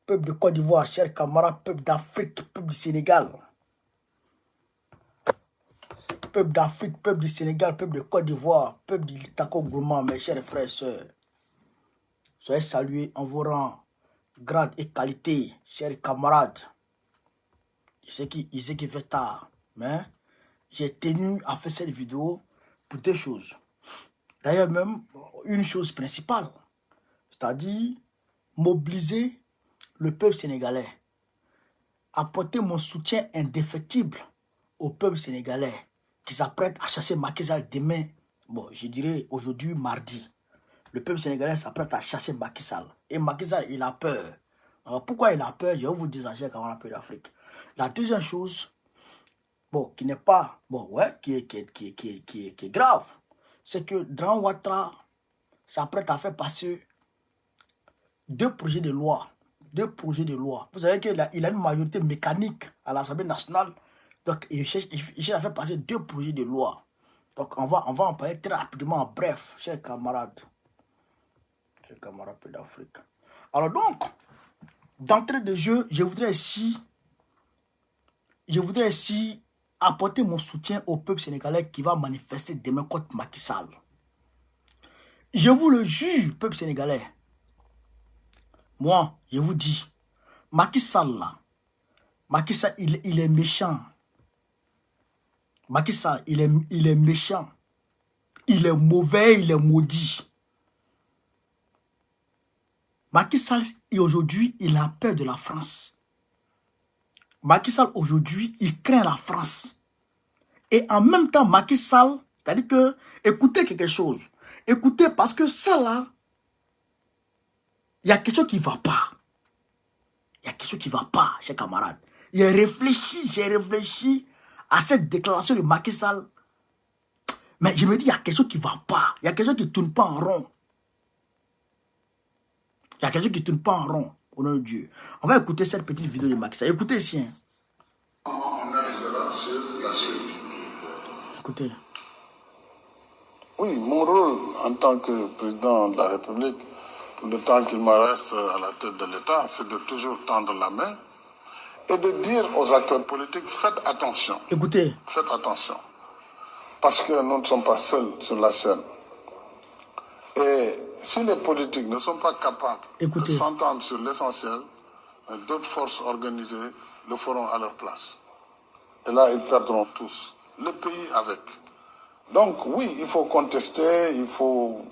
peuple de Côte d'Ivoire, chers camarades, peuple d'Afrique, peuple du Sénégal. Peuple d'Afrique, peuple du Sénégal, peuple de Côte d'Ivoire, peuple du Tako Gourmand, mes chers frères et sœurs. Soyez salués en vos rangs, grade et qualité, chers camarades. Je sais qu'il fait tard, mais j'ai tenu à faire cette vidéo pour deux choses. D'ailleurs, même une chose principale, c'est-à-dire mobiliser le peuple sénégalais, apporter mon soutien indéfectible au peuple sénégalais qui s'apprête à chasser Macky Sall demain, bon, je dirais aujourd'hui, mardi. Le peuple sénégalais s'apprête à chasser Macky Sall. Et Macky Sall, il a peur. Alors, pourquoi il a peur? Je vais vous dire quand on a peur d'Afrique. La deuxième chose, bon, qui n'est pas, bon, ouais, qui est grave, c'est que Dran Ouattara s'apprête à faire passer deux projets de loi. Vous savez qu'il a une majorité mécanique à l'Assemblée nationale. Donc, il cherche à faire passer deux projets de loi. Donc, on va en parler très rapidement, en bref, chers camarades. Chers camarades d'Afrique. Alors donc, d'entrée de jeu, je voudrais ici apporter mon soutien au peuple sénégalais qui va manifester demain contre Macky Sall. Je vous le jure, peuple sénégalais. Moi, je vous dis, Macky Sall là, Macky Sall, il est méchant. Macky Sall, il est méchant. Il est mauvais, il est maudit. Macky Sall, aujourd'hui, il a peur de la France. Macky Sall, aujourd'hui, il craint la France. Et en même temps, Macky Sall, c'est-à-dire que, écoutez quelque chose. Écoutez, parce que ça là, il y a quelque chose qui ne va pas. Il y a quelque chose qui ne va pas, chers camarades. J'ai réfléchi à cette déclaration de Macky Sall. Mais je me dis, il y a quelque chose qui ne va pas. Il y a quelque chose qui ne tourne pas en rond. Il y a quelque chose qui ne tourne pas en rond, au nom de Dieu. On va écouter cette petite vidéo de Macky Sall. Écoutez ici. Hein. On arrivera sur la suite. Écoutez. Oui, mon rôle en tant que président de la République, pour le temps qu'il me reste à la tête de l'État, c'est de toujours tendre la main et de dire aux acteurs politiques, faites attention. Écoutez. Faites attention. Parce que nous ne sommes pas seuls sur la scène. Et si les politiques ne sont pas capables de s'entendre sur l'essentiel, d'autres forces organisées le feront à leur place. Et là, ils perdront tous. Le pays avec. Donc oui, il faut contester, il faut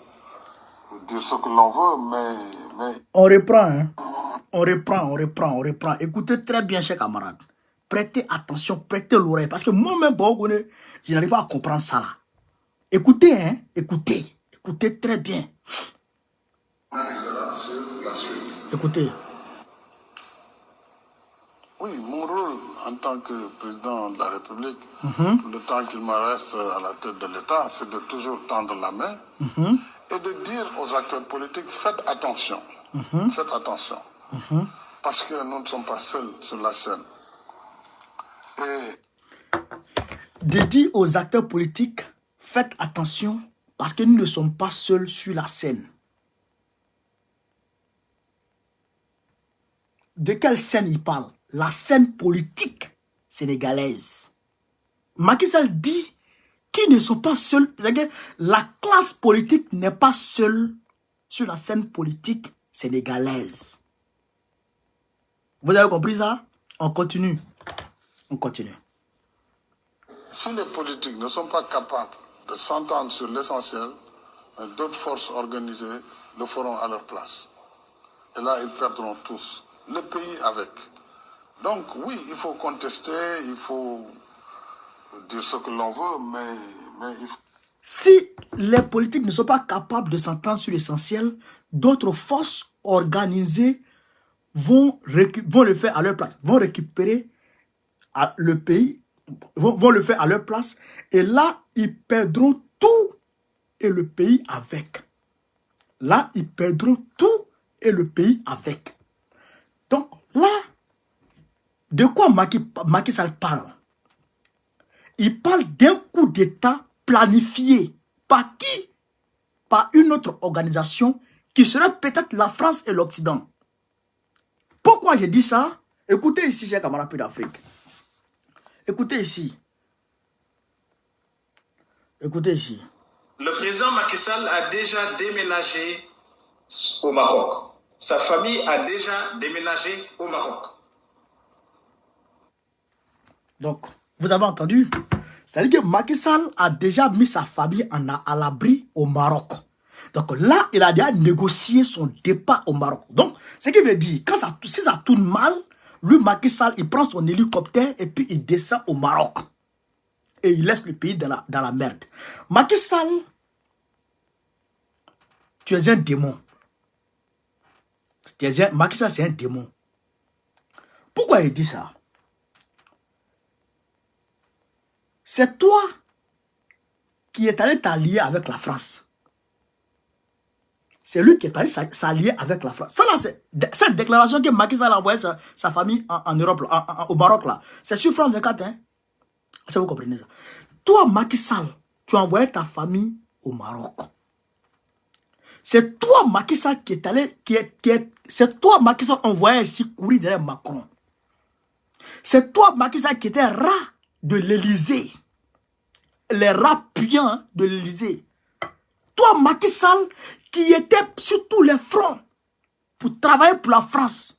dire ce que l'on veut, mais... On reprend, hein. On reprend. Écoutez très bien, chers camarades. Prêtez attention, prêtez l'oreille. Parce que moi-même, je n'arrive pas à comprendre ça là. Écoutez, hein. Écoutez très bien. On arrivera sur la suite. Écoutez. Oui, mon rôle en tant que président de la République, pour le temps qu'il me reste à la tête de l'État, c'est de toujours tendre la main et de dire aux acteurs politiques, faites attention. Faites attention. Parce que nous ne sommes pas seuls sur la scène. Et... De dire aux acteurs politiques, faites attention parce que nous ne sommes pas seuls sur la scène. De quelle scène il parle? La scène politique sénégalaise. Macky Sall dit qu'ils ne sont pas seuls. La classe politique n'est pas seule sur la scène politique sénégalaise. Vous avez compris ça? On continue. On continue. Si les politiques ne sont pas capables de s'entendre sur l'essentiel, d'autres forces organisées le feront à leur place. Et là, ils perdront tous. Le pays avec. Donc oui, il faut contester, il faut dire ce que l'on veut, mais il faut... Si les politiques ne sont pas capables de s'entendre sur l'essentiel, d'autres forces organisées vont le faire à leur place, vont récupérer le pays, vont le faire à leur place, et là, ils perdront tout et le pays avec. Là, ils perdront tout et le pays avec. Donc là, de quoi Macky Sall parle? Il parle d'un coup d'État planifié. Par qui? Par une autre organisation qui serait peut-être la France et l'Occident. Pourquoi j'ai dit ça? Écoutez ici, chers camarades d'Afrique. Écoutez ici. Écoutez ici. Le président Macky Sall a déjà déménagé au Maroc. Sa famille a déjà déménagé au Maroc. Donc, vous avez entendu? C'est-à-dire que Macky Sall a déjà mis sa famille à l'abri au Maroc. Donc là, il a déjà négocié son départ au Maroc. Donc, ce qui veut dire, si ça tourne mal, lui, Macky Sall, il prend son hélicoptère et puis il descend au Maroc. Et il laisse le pays dans la merde. Macky Sall, tu es un démon. Macky Sall, c'est un démon. Pourquoi il dit ça? C'est toi qui est allé t'allier avec la France. C'est lui qui est allé s'allier avec la France. Ça là, cette déclaration que Macky Sall a envoyée sa famille en Europe, au Maroc là, c'est sur France 24, hein? Ça vous comprenez ça? Toi, Macky Sall, tu as envoyé ta famille au Maroc. C'est toi, Macky Sall, qui est allé, c'est toi, Macky Sall, envoyé ici courir derrière Macron. C'est toi, Macky Sall, qui était rat de l'Élysée. Les rats puants de l'Élysée. Toi, Macky Sall, qui était sur tous les fronts pour travailler pour la France.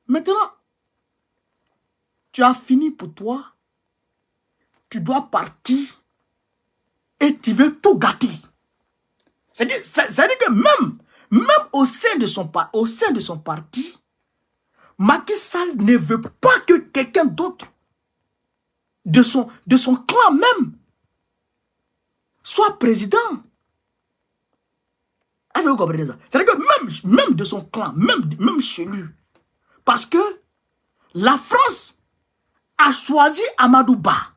Maintenant, tu as fini pour toi. Tu dois partir et tu veux tout gâter. C'est-à-dire que même au sein de son parti, Macky Sall ne veut pas que quelqu'un d'autre de son clan même soit président. Est-ce que vous comprenez ça? C'est-à-dire que même de son clan, même chez lui, parce que la France a choisi Amadou Ba.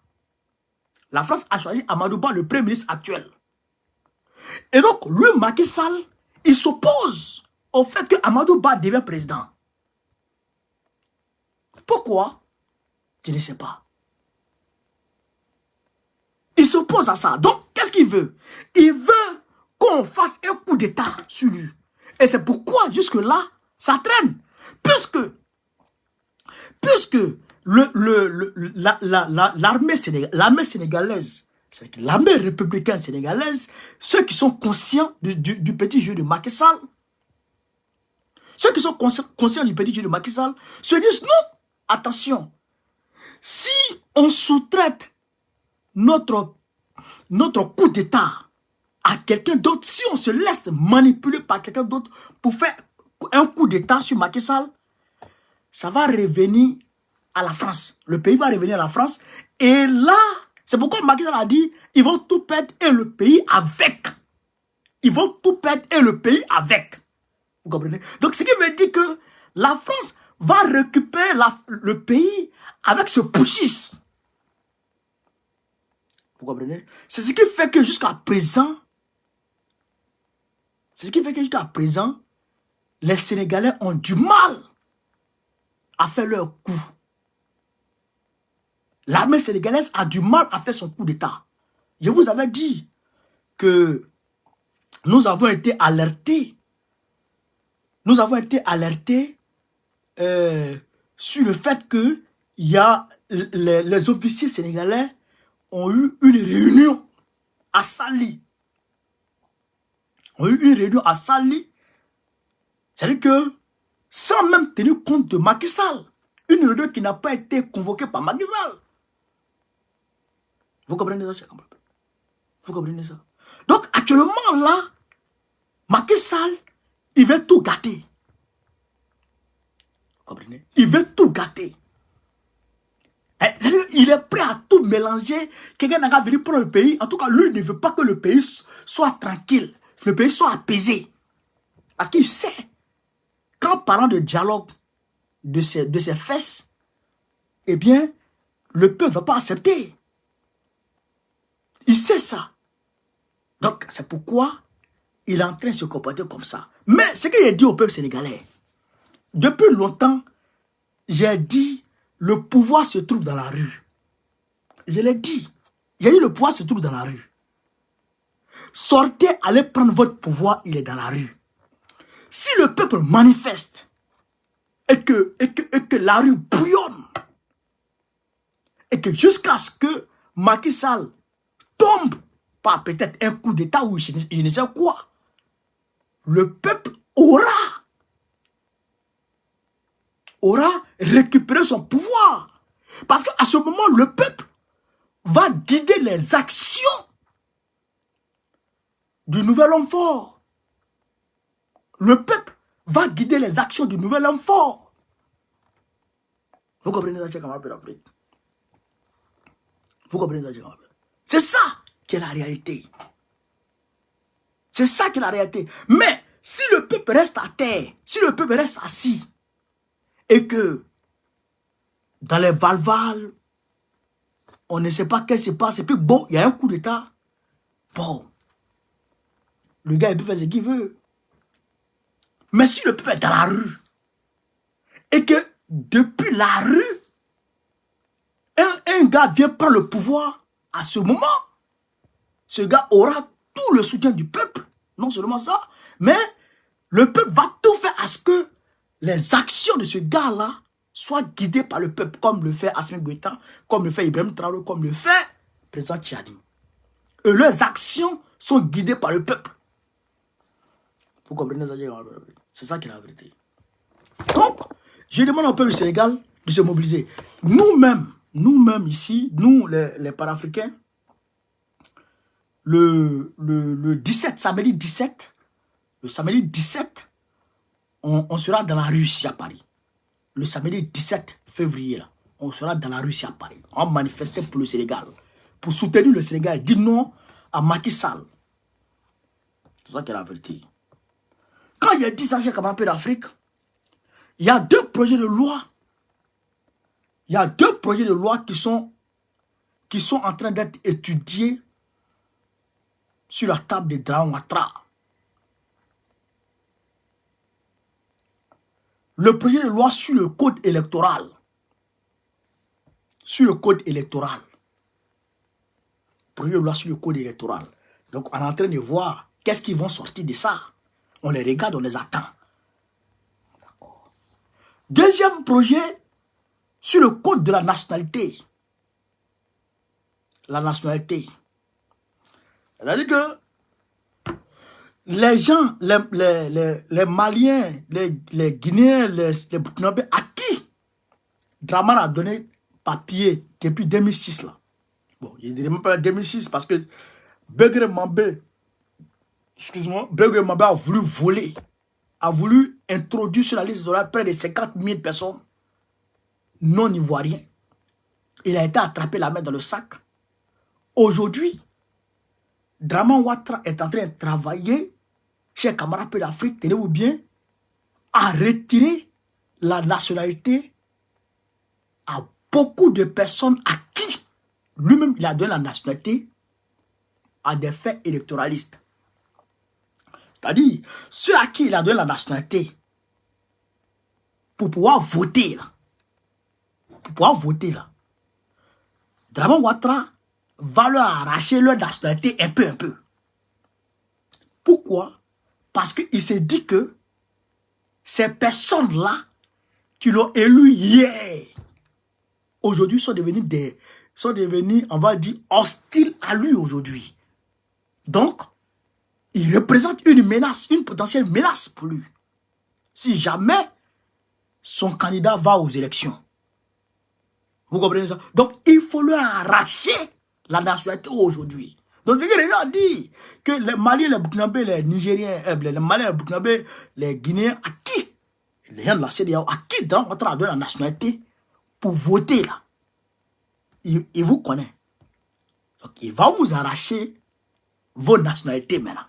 La France a choisi Amadou Ba, le premier ministre actuel. Et donc, lui, Macky Sall, il s'oppose au fait que Amadou Ba devienne président. Pourquoi? Je ne sais pas. Il s'oppose à ça. Donc, qu'est-ce qu'il veut? Il veut qu'on fasse un coup d'État sur lui. Et c'est pourquoi, jusque-là, ça traîne. Puisque l'armée sénégalaise, l'armée républicaine sénégalaise, ceux qui sont conscients du petit jeu de Macky Sall, ceux qui sont conscients du petit jeu de Macky Sall, se disent non, attention, si on sous-traite notre coup d'État à quelqu'un d'autre, si on se laisse manipuler par quelqu'un d'autre pour faire un coup d'État sur Macky Sall, ça va revenir à la France. Le pays va revenir à la France. Et là, c'est pourquoi Macky Sall a dit, ils vont tout perdre et le pays avec. Ils vont tout perdre et le pays avec. Vous comprenez? Donc, ce qui veut dire que la France va récupérer le pays avec ce pushis. Vous comprenez? C'est ce qui fait que jusqu'à présent, les Sénégalais ont du mal à faire leur coup. L'armée sénégalaise a du mal à faire son coup d'État. Je vous avais dit que nous avons été alertés. Nous avons été alertés sur le fait que les officiers sénégalais ont eu une réunion à Saly. C'est-à-dire que, sans même tenir compte de Macky Sall, une réunion qui n'a pas été convoquée par Macky Sall. Vous comprenez ça, cher camarade? Vous comprenez ça? Donc, actuellement, là, Macky Sall, il veut tout gâter. Vous comprenez? Il veut tout gâter. Il est prêt à tout mélanger. Quelqu'un n'a qu'à venir prendre le pays. En tout cas, lui ne veut pas que le pays soit tranquille. Le pays soit apaisé. Parce qu'il sait, qu'en parlant de dialogue de ses fesses, eh bien, le peuple ne va pas accepter. Il sait ça. Donc, c'est pourquoi il est en train de se comporter comme ça. Mais ce qu'il a dit au peuple sénégalais, depuis longtemps, j'ai dit, le pouvoir se trouve dans la rue. Je l'ai dit. J'ai dit, le pouvoir se trouve dans la rue. Sortez, allez prendre votre pouvoir, il est dans la rue. Si le peuple manifeste, et que la rue bouillonne, et que jusqu'à ce que Macky Sall tombe par peut-être un coup d'État ou je ne sais quoi, le peuple aura récupéré son pouvoir. Parce qu'à ce moment, le peuple va guider les actions du nouvel homme fort. Le peuple va guider les actions du nouvel homme fort. Vous comprenez ça, camarades d'Afrique? Vous comprenez ça, camarades? C'est ça qui est la réalité. C'est ça qui est la réalité. Mais si le peuple reste à terre, si le peuple reste assis, et que dans les valvales, on ne sait pas qu'est-ce qui se passe, et puis bon, il y a un coup d'État, bon, le gars, il peut faire ce qu'il veut. Mais si le peuple est dans la rue, et que depuis la rue, un gars vient prendre le pouvoir, à ce moment, ce gars aura tout le soutien du peuple. Non seulement ça, mais le peuple va tout faire à ce que les actions de ce gars-là soient guidées par le peuple, comme le fait Assimi Goïta, comme le fait Ibrahim Traoré, comme le fait le président Tchadi. Et leurs actions sont guidées par le peuple. Vous comprenez ça? C'est ça qui est la vérité. Donc, je demande au peuple du Sénégal de se mobiliser. Nous-mêmes ici, nous les panafricains, le 17, samedi 17, on sera dans la rue ici à Paris. Le samedi 17 février, là, on sera dans la rue ici à Paris. On va manifester pour le Sénégal. Pour soutenir le Sénégal. Dire non à Macky Sall. C'est ça qui est la vérité. Quand il y a 10 ans, comme un peu d'Afrique, il y a deux projets de loi. Il y a deux projets de loi qui sont en train d'être étudiés sur la table de Dramane Ouattara. Le projet de loi sur le code électoral. Sur le code électoral. Projet de loi sur le code électoral. Donc, on est en train de voir qu'est-ce qui vont sortir de ça. On les regarde, on les attend. Deuxième projet sur le code de la nationalité. La nationalité. C'est-à-dire que les gens, les Maliens, les Guinéens, les Burkinabés, à qui Dramane a donné papier depuis 2006 là. Bon, je ne dirais même pas 2006 parce que Begré Mambé, excuse-moi, Begré Mambé a voulu voler, a voulu introduire sur la liste électorale près de 50 000 personnes non ivoiriens. Il a été attrapé la main dans le sac. Aujourd'hui, Dramane Ouattara est en train de travailler chez camarades d'Afrique, tenez-vous bien, à retirer la nationalité à beaucoup de personnes à qui lui-même il a donné la nationalité à des faits électoralistes. C'est-à-dire, ceux à qui il a donné la nationalité pour pouvoir voter là, Dramane Ouattara va leur arracher leur nationalité un peu. Pourquoi? Parce qu'il s'est dit que ces personnes-là qui l'ont élu hier, aujourd'hui sont devenus, on va dire, hostiles à lui aujourd'hui. Donc, il représente une menace, une potentielle menace pour lui. Si jamais son candidat va aux élections. Vous comprenez ça? Donc, il faut leur arracher la nationalité aujourd'hui. Donc, ce que les gens disent, que les Maliens, les Burkinabés, les Nigériens, les Maliens, les Burkinabés, les Guinéens, à qui, les gens de la CEDEAO, à qui Dramane Ouattara a donné la nationalité pour voter là? Il vous connaît. Donc, il va vous arracher vos nationalités maintenant.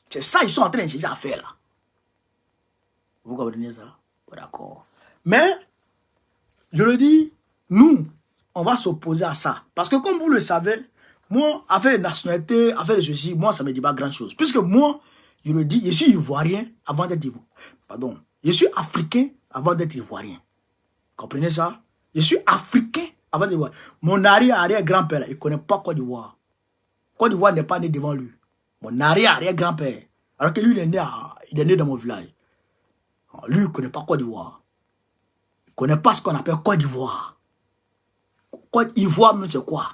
C'est ça qu'ils sont en train de chercher à faire là. Vous comprenez ça? D'accord. Mais, je le dis, nous, on va s'opposer à ça. Parce que comme vous le savez, moi, affaire de nationalité, affaire de ceci, moi, ça ne me dit pas grand-chose. Puisque moi, je le dis, je suis ivoirien avant d'être ivoirien. Pardon. Je suis africain avant d'être ivoirien. Comprenez ça? Je suis africain avant d'être ivoirien. Mon arrière-grand-père, il ne connaît pas Côte d'Ivoire. Côte d'Ivoire n'est pas né devant lui. Mon arrière-grand-père. Alors que lui, il est né dans mon village. Lui, il ne connaît pas Côte d'Ivoire. ne connaît pas ce qu'on appelle Côte d'Ivoire. Côte d'Ivoire, c'est quoi?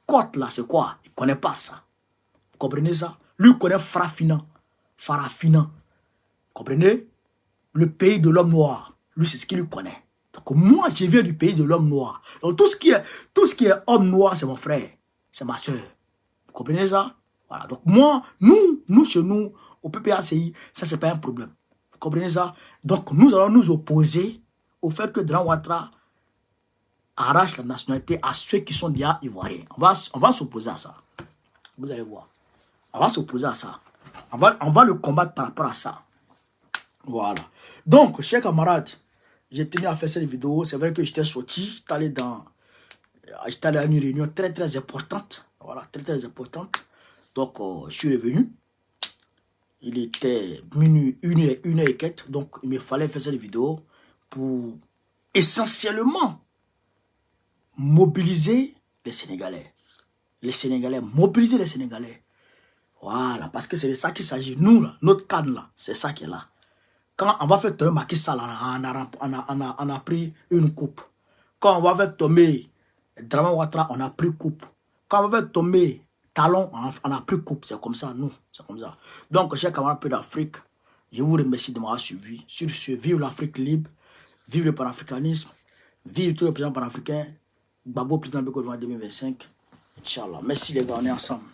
Côte là, c'est quoi? Il ne connaît pas ça. Vous comprenez ça? Lui connaît Farafina. Farafina. Vous comprenez? Le pays de l'homme noir. Lui, c'est ce qu'il connaît. Donc moi, je viens du pays de l'homme noir. Donc tout ce qui est homme noir, c'est mon frère. C'est ma soeur. Vous comprenez ça? Voilà. Donc moi, nous, chez nous, au PPACI, ça, c'est pas un problème. Vous comprenez ça? Donc nous allons nous opposer au fait que Dran Ouattara arrache la nationalité à ceux qui sont déjà ivoiriens. On va s'opposer à ça. Vous allez voir. On va s'opposer à ça. On va le combattre par rapport à ça. Voilà. Donc, chers camarades, j'ai tenu à faire cette vidéo. C'est vrai que j'étais sorti. J'étais allé à une réunion très, très importante. Voilà, très, très importante. Donc, je suis revenu. Il était minuit, une heure et quelques. Donc, il me fallait faire cette vidéo pour essentiellement mobiliser les Sénégalais. Les Sénégalais, mobiliser les Sénégalais. Voilà, parce que c'est de ça qu'il s'agit. Nous, là, notre cadre, là, c'est ça qui est là. Quand on va faire tomber Macky Sall, on a pris une coupe. Quand on va faire tomber Dramane Ouattara, on a pris coupe. Quand on va faire tomber Talon, on a pris coupe. C'est comme ça, nous. C'est comme ça. Donc, chers camarades d'Afrique, je vous remercie de m'avoir suivi. Sur ce, vive l'Afrique libre, vive le panafricanisme, vive tous les présidents panafricains. Babo, président de Côte d'Ivoire 2025. Inch'Allah. Merci les gars, on est ensemble.